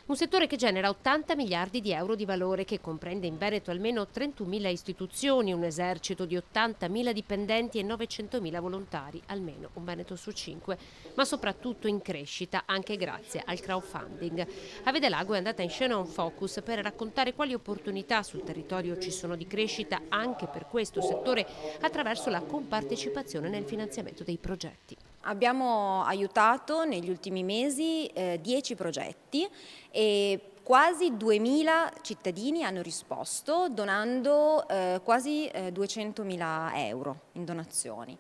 Un settore che genera 80 miliardi di euro di valore, che comprende in Veneto almeno 31.000 istituzioni, un esercito di 80.000 dipendenti e 900.000 volontari, almeno un Veneto su 5, ma soprattutto in crescita anche grazie al crowdfunding. Avede Lago è andata in scena un focus per raccontare quali opportunità sul territorio ci sono di crescita anche per questo settore attraverso la compartecipazione nel finanziamento dei progetti. Abbiamo aiutato negli ultimi mesi 10 progetti e quasi 2000 cittadini hanno risposto donando quasi 200.000 euro in donazioni,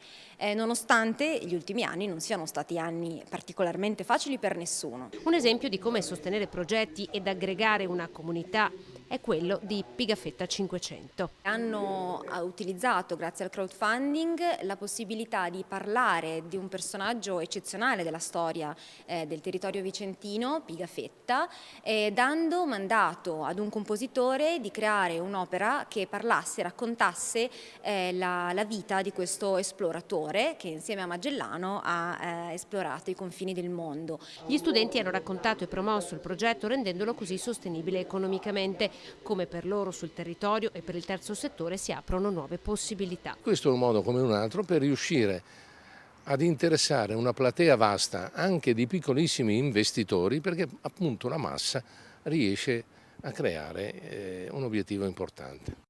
nonostante gli ultimi anni non siano stati anni particolarmente facili per nessuno. Un esempio di come sostenere progetti ed aggregare una comunità è quello di Pigafetta 500. Hanno utilizzato, grazie al crowdfunding, la possibilità di parlare di un personaggio eccezionale della storia del territorio vicentino, Pigafetta, dando mandato ad un compositore di creare un'opera che parlasse, raccontasse la vita di questo esploratore che insieme a Magellano ha esplorato i confini del mondo. Gli studenti hanno raccontato e promosso il progetto rendendolo così sostenibile economicamente. Come per loro sul territorio e per il terzo settore si aprono nuove possibilità. Questo è un modo come un altro per riuscire ad interessare una platea vasta anche di piccolissimi investitori, perché appunto la massa riesce a creare un obiettivo importante.